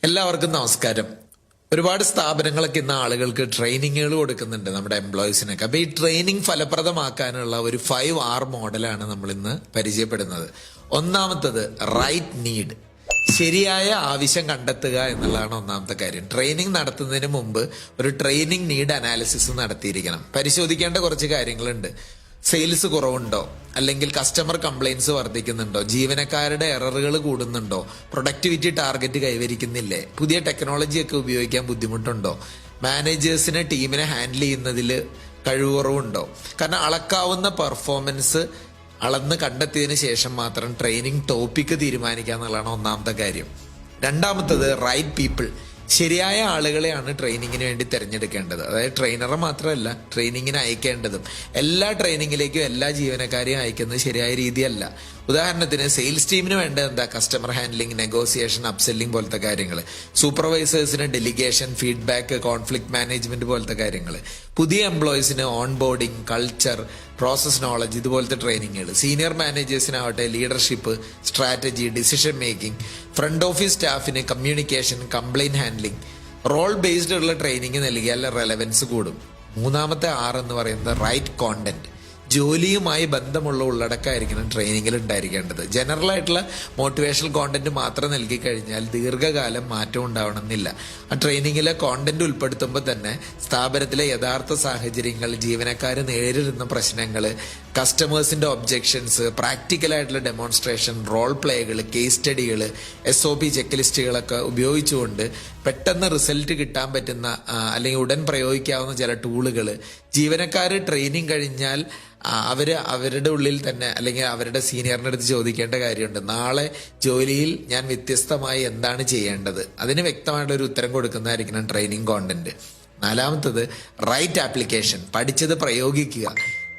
എല്ലാവർക്കും നമസ്കാരം. ഒരുപാട് സ്ഥാപനങ്ങളൊക്കെ ഇന്ന് ആളുകൾക്ക് ട്രെയിനിങ്ങുകൾ കൊടുക്കുന്നുണ്ട് നമ്മുടെ എംപ്ലോയീസിനൊക്കെ. അപ്പൊ ഈ ട്രെയിനിങ് ഫലപ്രദമാക്കാനുള്ള ഒരു 5R മോഡലാണ് നമ്മൾ ഇന്ന് പരിചയപ്പെടുന്നത്. ഒന്നാമത്തത് റൈറ്റ് നീഡ്, ശരിയായ ആവശ്യം കണ്ടെത്തുക എന്നുള്ളതാണ് ഒന്നാമത്തെ കാര്യം. ട്രെയിനിങ് നടത്തുന്നതിന് മുമ്പ് ഒരു ട്രെയിനിങ് നീഡ് അനാലിസിസ് നടത്തിയിരിക്കണം. പരിശോധിക്കേണ്ട കുറച്ച് കാര്യങ്ങളുണ്ട്. സെയിൽസ് കുറവുണ്ടോ, അല്ലെങ്കിൽ കസ്റ്റമർ കംപ്ലൈൻസ് വർദ്ധിക്കുന്നുണ്ടോ, ജീവനക്കാരുടെ എററുകൾ കൂടുന്നുണ്ടോ, പ്രൊഡക്ടിവിറ്റി ടാർഗറ്റ് കൈവരിക്കുന്നില്ലേ, പുതിയ ടെക്നോളജിയൊക്കെ ഉപയോഗിക്കാൻ ബുദ്ധിമുട്ടുണ്ടോ, മാനേജേഴ്സിനെ ടീമിനെ ഹാൻഡിൽ ചെയ്യുന്നതിൽ കഴിവുറവുണ്ടോ. കാരണം അളക്കാവുന്ന പെർഫോമൻസ് അളന്ന് കണ്ടെത്തിയതിനു ശേഷം മാത്രം ട്രെയിനിങ് ടോപ്പിക്ക് തീരുമാനിക്കുക എന്നുള്ളതാണ് ഒന്നാമത്തെ കാര്യം. രണ്ടാമത്തത് റൈറ്റ് പീപ്പിൾ, ശരിയായ ആളുകളെയാണ് ട്രെയിനിങ്ങിന് വേണ്ടി തിരഞ്ഞെടുക്കേണ്ടത്. അതായത് ട്രെയിനറെ മാത്രമല്ല ട്രെയിനിങ്ങിന് അയക്കേണ്ടതും. എല്ലാ ട്രെയിനിങ്ങിലേക്കും എല്ലാ ജീവനക്കാരെയും അയക്കുന്നത് ശരിയായ രീതിയല്ല. ഉദാഹരണത്തിന് സെയിൽസ് ടീമിന് വേണ്ടത് എന്താ? കസ്റ്റമർ ഹാൻഡ്ലിംഗ്, നെഗോസിയേഷൻ, അപ്സെല്ലിംഗ് പോലത്തെ കാര്യങ്ങൾ. സൂപ്പർവൈസേഴ്സിന് ഡെലിഗേഷൻ, ഫീഡ്ബാക്ക്, കോൺഫ്ലിക്ട് മാനേജ്മെന്റ് പോലത്തെ കാര്യങ്ങൾ. പുതിയ എംപ്ലോയീസിന് onboarding, culture, process knowledge ഇതുപോലത്തെ ട്രെയിനിങ്ങുകൾ. സീനിയർ മാനേജേഴ്സിനാവട്ടെ leadership, strategy, decision making. Front office സ്റ്റാഫിന് communication, complaint handling. Role based ഉള്ള ട്രെയിനിങ് നൽകിയാൽ റെലവൻസ് കൂടും. മൂന്നാമത്തെ എന്ന് പറയുന്നത് റൈറ്റ് കോണ്ടന്റ്, ജോലിയുമായി ബന്ധമുള്ള ഉള്ളടക്കമായിരിക്കണം ട്രെയിനിങ്ങിൽ ഉണ്ടായിരിക്കേണ്ടത്. ജനറൽ ആയിട്ടുള്ള മോട്ടിവേഷണൽ കോണ്ടന്റ് മാത്രം നൽകി കഴിഞ്ഞാൽ ദീർഘകാലം മാറ്റം ഉണ്ടാവണമെന്നില്ല. ആ ട്രെയിനിങ്ങിലെ കോണ്ടന്റ് ഉൾപ്പെടുത്തുമ്പോൾ തന്നെ സ്ഥാപനത്തിലെ യഥാർത്ഥ സാഹചര്യങ്ങൾ, ജീവനക്കാർ നേരിടുന്ന പ്രശ്നങ്ങൾ, കസ്റ്റമേഴ്സിന്റെ ഒബ്ജെക്ഷൻസ്, പ്രാക്ടിക്കലായിട്ടുള്ള ഡെമോൺസ്ട്രേഷൻ, റോൾ പ്ലേകൾ, കേസ് സ്റ്റഡികൾ, SOP ചെക്ക് ലിസ്റ്റുകളൊക്കെ ഉപയോഗിച്ചുകൊണ്ട് പെട്ടെന്ന് റിസൾട്ട് കിട്ടാൻ പറ്റുന്ന അല്ലെങ്കിൽ ഉടൻ പ്രയോഗിക്കാവുന്ന ചില ടൂളുകൾ. ജീവനക്കാർ ട്രെയിനിങ് കഴിഞ്ഞാൽ അവരുടെ ഉള്ളിൽ തന്നെ അല്ലെങ്കിൽ അവരുടെ സീനിയറിന്റെ അടുത്ത് ചോദിക്കേണ്ട കാര്യമുണ്ട്. നാളെ ജോലിയിൽ ഞാൻ വ്യത്യസ്തമായി എന്താണ് ചെയ്യേണ്ടത്? അതിന് വ്യക്തമായിട്ടുള്ള ഒരു ഉത്തരം കൊടുക്കുന്നതായിരിക്കണം ട്രെയിനിങ് കോണ്ടന്റ്. നാലാമത്തത് റൈറ്റ് ആപ്ലിക്കേഷൻ, പഠിച്ചത് പ്രയോഗിക്കുക.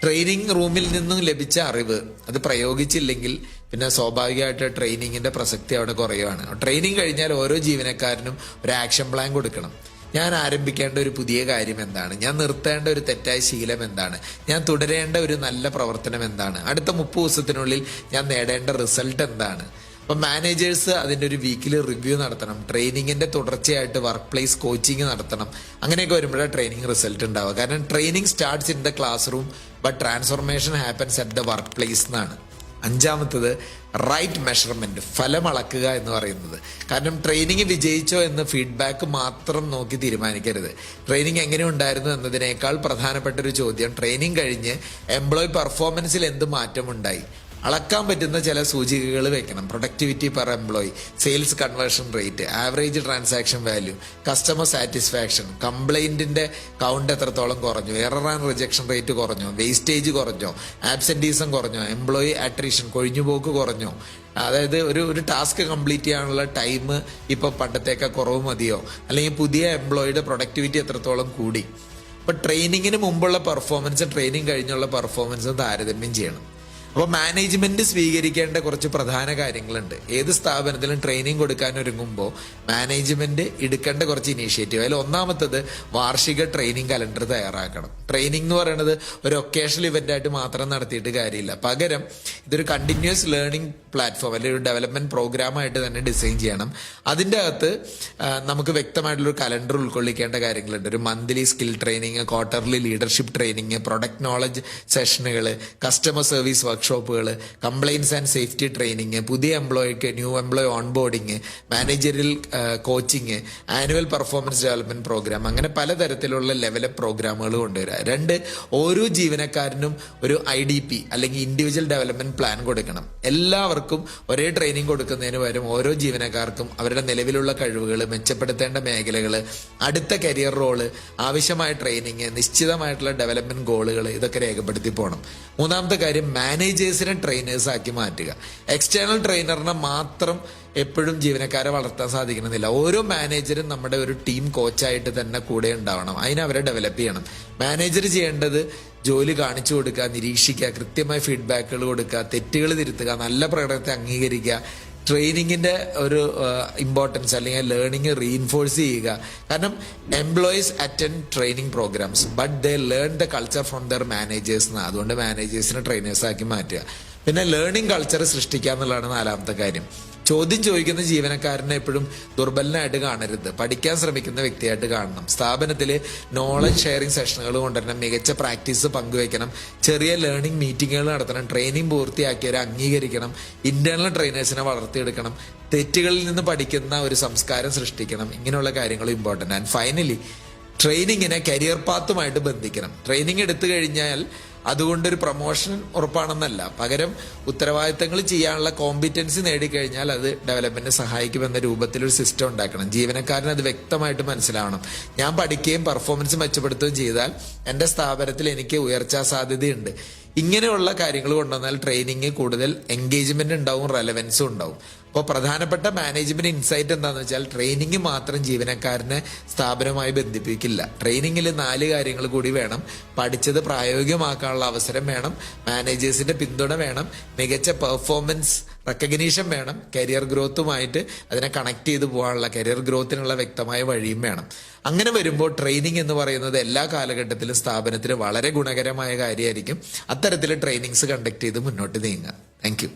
ട്രെയിനിങ് റൂമിൽ നിന്നും ലഭിച്ച അറിവ് അത് പ്രയോഗിച്ചില്ലെങ്കിൽ പിന്നെ സ്വാഭാവികമായിട്ട് ട്രെയിനിങ്ങിന്റെ പ്രസക്തി അവിടെ കുറയുകയാണ്. ട്രെയിനിങ് കഴിഞ്ഞാൽ ഓരോ ജീവനക്കാരനും ഒരു ആക്ഷൻ പ്ലാൻ കൊടുക്കണം. ഞാൻ ആരംഭിക്കേണ്ട ഒരു പുതിയ കാര്യം എന്താണ്? ഞാൻ നിർത്തേണ്ട ഒരു തെറ്റായ ശീലം എന്താണ്? ഞാൻ തുടരേണ്ട ഒരു നല്ല പ്രവർത്തനം എന്താണ്? അടുത്ത 30 ദിവസത്തിനുള്ളിൽ ഞാൻ നേടേണ്ട റിസൾട്ട് എന്താണ്? അപ്പൊ മാനേജേഴ്സ് അതിന്റെ ഒരു വീക്കിലി റിവ്യൂ നടത്തണം. ട്രെയിനിങ്ങിന്റെ തുടർച്ചയായിട്ട് വർക്ക് പ്ലേസ് കോച്ചിങ് നടത്തണം. അങ്ങനെയൊക്കെ വരുമ്പോഴാണ് ട്രെയിനിങ് റിസൾട്ട് ഉണ്ടാവുക. കാരണം training starts in the class room but transformation happens at the work place എന്നാണ്. അഞ്ചാമത്തത് റൈറ്റ് മെഷർമെന്റ്, ഫലം അളക്കുക എന്ന് പറയുന്നത്. കാരണം ട്രെയിനിങ് വിജയിച്ചോ എന്ന് ഫീഡ്ബാക്ക് മാത്രം നോക്കി തീരുമാനിക്കരുത്. ട്രെയിനിങ് എങ്ങനെ ഉണ്ടായിരുന്നു എന്നതിനേക്കാൾ പ്രധാനപ്പെട്ട ഒരു ചോദ്യം, ട്രെയിനിങ് കഴിഞ്ഞ് എംപ്ലോയി പെർഫോമൻസിൽ എന്ത് മാറ്റമുണ്ടായി? അളക്കാൻ പറ്റുന്ന ചില സൂചികകൾ വെക്കണം. Productivity per employee, sales conversion rate, average transaction value, customer satisfaction, കംപ്ലൈന്റിന്റെ കൗണ്ട് എത്രത്തോളം കുറഞ്ഞു, എറർ ആൻഡ് റിജക്ഷൻ റേറ്റ് കുറഞ്ഞോ, വേസ്റ്റേജ് കുറഞ്ഞോ, ആബ്സെന്റീസം കുറഞ്ഞോ, എംപ്ലോയി അട്രീഷൻ, കൊഴിഞ്ഞുപോക്ക് കുറഞ്ഞോ. അതായത് ഒരു ടാസ്ക് കംപ്ലീറ്റ് ചെയ്യാനുള്ള ടൈം ഇപ്പൊ പണ്ടത്തേക്കാൾ കുറവ് മതിയോ, അല്ലെങ്കിൽ പുതിയ എംപ്ലോയിയുടെ പ്രൊഡക്ടിവിറ്റി എത്രത്തോളം കൂടി. അപ്പൊ ട്രെയിനിങ്ങിന് മുമ്പുള്ള പെർഫോമൻസും ട്രെയിനിങ് കഴിഞ്ഞുള്ള പെർഫോമൻസും താരതമ്യം ചെയ്യണം. അപ്പോൾ മാനേജ്മെന്റ് സ്വീകരിക്കേണ്ട കുറച്ച് പ്രധാന കാര്യങ്ങളുണ്ട്. ഏത് സ്ഥാപനത്തിലും ട്രെയിനിങ് കൊടുക്കാൻ ഒരുങ്ങുമ്പോൾ മാനേജ്മെന്റ് എടുക്കേണ്ട കുറച്ച് ഇനീഷ്യേറ്റീവ്. അതിൽ ഒന്നാമത്തത് വാർഷിക ട്രെയിനിങ് കലണ്ടർ തയ്യാറാക്കണം. ട്രെയിനിങ് എന്ന് പറയുന്നത് ഒരു ഒക്കേഷണൽ ഇവന്റ് ആയിട്ട് മാത്രം നടത്തിയിട്ട് കാര്യമില്ല. പകരം ഇതൊരു കണ്ടിന്യൂസ് ലേണിംഗ് പ്ലാറ്റ്ഫോം അല്ലെങ്കിൽ ഒരു ഡെവലപ്മെന്റ് പ്രോഗ്രാം ആയിട്ട് തന്നെ ഡിസൈൻ ചെയ്യണം. അതിൻ്റെ അകത്ത് നമുക്ക് വ്യക്തമായിട്ടുള്ളൊരു കലണ്ടർ ഉൾക്കൊള്ളിക്കേണ്ട കാര്യങ്ങളുണ്ട്. ഒരു monthly skill training, quarterly leadership training, product knowledge സെഷനുകൾ, കസ്റ്റമർ സർവീസ് വർക്ക്ഷോപ്പുകൾ, കംപ്ലൈൻസ് ആൻഡ് സേഫ്റ്റി ട്രെയിനിങ്, പുതിയ എംപ്ലോയിക്ക് new employee onboarding, managerial coaching, annual performance development program, അങ്ങനെ പലതരത്തിലുള്ള ലെവലപ്പ് പ്രോഗ്രാമുകൾ കൊണ്ടുവരിക. രണ്ട്, ഓരോ ജീവനക്കാരനും ഒരു IDP അല്ലെങ്കിൽ ഇൻഡിവിജ്വൽ ഡെവലപ്മെന്റ് പ്ലാൻ കൊടുക്കണം. എല്ലാവർക്കും ഒരേ ട്രെയിനിങ് കൊടുക്കുന്നതിന് പകരം ഓരോ ജീവനക്കാർക്കും അവരുടെ നിലവിലുള്ള കഴിവുകൾ, മെച്ചപ്പെടുത്തേണ്ട മേഖലകൾ, അടുത്ത കരിയർ റോള്, ആവശ്യമായ ട്രെയിനിങ്, നിശ്ചിതമായിട്ടുള്ള ഡെവലപ്മെന്റ് ഗോളുകൾ ഇതൊക്കെ രേഖപ്പെടുത്തി പോകണം. മൂന്നാമത്തെ കാര്യം, മാനേജേഴ്സിനെ ട്രെയിനേഴ്സ് ആക്കി മാറ്റുക. എക്സ്റ്റേണൽ ട്രെയിനറിനെ മാത്രം എപ്പോഴും ജീവനക്കാരെ വളർത്താൻ സാധിക്കണമെന്നില്ല. ഓരോ മാനേജരും നമ്മുടെ ഒരു ടീം കോച്ചായിട്ട് തന്നെ കൂടെ ഉണ്ടാവണം. അതിനവരെ ഡെവലപ്പ് ചെയ്യണം. മാനേജർ ചെയ്യേണ്ടത് ജോലി കാണിച്ചു കൊടുക്കുക, നിരീക്ഷിക്കുക, കൃത്യമായ ഫീഡ്ബാക്കുകൾ കൊടുക്കുക, തെറ്റുകൾ തിരുത്തുക, നല്ല പ്രകടനത്തെ അംഗീകരിക്കുക, ട്രെയിനിങ്ങിന്റെ ഒരു ഇമ്പോർട്ടൻസ് അല്ലെങ്കിൽ ലേണിംഗ് റീഇൻഫോഴ്സ് ചെയ്യുക. കാരണം employees attend training programs but they learn the culture from their managers. അതുകൊണ്ട് മാനേജേഴ്സിനെ ട്രെയിനേഴ്സ് ആക്കി മാറ്റുക. പിന്നെ ലേണിംഗ് കൾച്ചർ സൃഷ്ടിക്കുക എന്നുള്ളതാണ് നാലാമത്തെ കാര്യം. ചോദ്യം ചോദിക്കുന്ന ജീവനക്കാരനെ എപ്പോഴും ദുർബലനായിട്ട് കാണരുത്, പഠിക്കാൻ ശ്രമിക്കുന്ന വ്യക്തിയായിട്ട് കാണണം. സ്ഥാപനത്തിൽ നോളജ് ഷെയറിംഗ് സെഷനുകൾ കൊണ്ടുവരണം, മികച്ച പ്രാക്ടീസ് പങ്കുവെക്കണം, ചെറിയ ലേണിംഗ് മീറ്റിങ്ങുകൾ നടത്തണം, ട്രെയിനിങ് പൂർത്തിയാക്കിയവരെ അംഗീകരിക്കണം, ഇന്റേണൽ ട്രെയിനേഴ്സിനെ വളർത്തിയെടുക്കണം, തെറ്റുകളിൽ നിന്ന് പഠിക്കുന്ന ഒരു സംസ്കാരം സൃഷ്ടിക്കണം. ഇങ്ങനെയുള്ള കാര്യങ്ങൾ ഇമ്പോർട്ടൻ്റ്. ആൻഡ് ഫൈനലി ട്രെയിനിങ്ങിനെ കരിയർ പാത്തുമായിട്ട് ബന്ധിക്കണം. ട്രെയിനിങ് എടുത്തു കഴിഞ്ഞാൽ അതുകൊണ്ടൊരു പ്രൊമോഷൻ ഉറപ്പാണെന്നല്ല, പകരം ഉത്തരവാദിത്തങ്ങൾ ചെയ്യാനുള്ള കോമ്പിറ്റൻസി നേടിക്കഴിഞ്ഞാൽ അത് ഡെവലപ്മെന്റിനെ സഹായിക്കുമെന്ന രൂപത്തിലൊരു സിസ്റ്റം ഉണ്ടാക്കണം. ജീവനക്കാരന് അത് വ്യക്തമായിട്ട് മനസ്സിലാവണം. ഞാൻ പഠിക്കുകയും പെർഫോമൻസ് മെച്ചപ്പെടുത്തുകയും ചെയ്താൽ എൻ്റെ സ്ഥാപനത്തിൽ എനിക്ക് ഉയർച്ചാ സാധ്യതയുണ്ട്. ഇങ്ങനെയുള്ള കാര്യങ്ങൾ കൊണ്ടുവന്നാൽ ട്രെയിനിങ് കൂടുതൽ എൻഗേജ്മെന്റ് ഉണ്ടാവും, റെലവൻസും ഉണ്ടാവും. അപ്പോൾ പ്രധാനപ്പെട്ട മാനേജ്മെന്റ് ഇൻസൈറ്റ് എന്താണെന്ന് വെച്ചാൽ ട്രെയിനിങ് മാത്രം ജീവനക്കാരനെ സ്ഥാപനവുമായി ബന്ധിപ്പിക്കില്ല. ട്രെയിനിങ്ങിൽ 4 കാര്യങ്ങൾ കൂടി വേണം. പഠിച്ചത് പ്രായോഗികമാക്കാനുള്ള അവസരം വേണം, മാനേജേഴ്സിന്റെ പിന്തുണ വേണം, മികച്ച പെർഫോമൻസ് റെക്കഗ്നീഷൻ വേണം, കരിയർ ഗ്രോത്തുമായിട്ട് അതിനെ കണക്ട് ചെയ്ത് പോകാനുള്ള കരിയർ ഗ്രോത്തിനുള്ള വ്യക്തമായ വഴിയും വേണം. അങ്ങനെ വരുമ്പോൾ ട്രെയിനിങ് എന്ന് പറയുന്നത് എല്ലാ കാലഘട്ടത്തിലും സ്ഥാപനത്തിന് വളരെ ഗുണകരമായ കാര്യമായിരിക്കും. അത്തരത്തിൽ ട്രെയിനിങ്സ് കണ്ടക്ട് ചെയ്ത് മുന്നോട്ട് നീങ്ങുക. Thank you.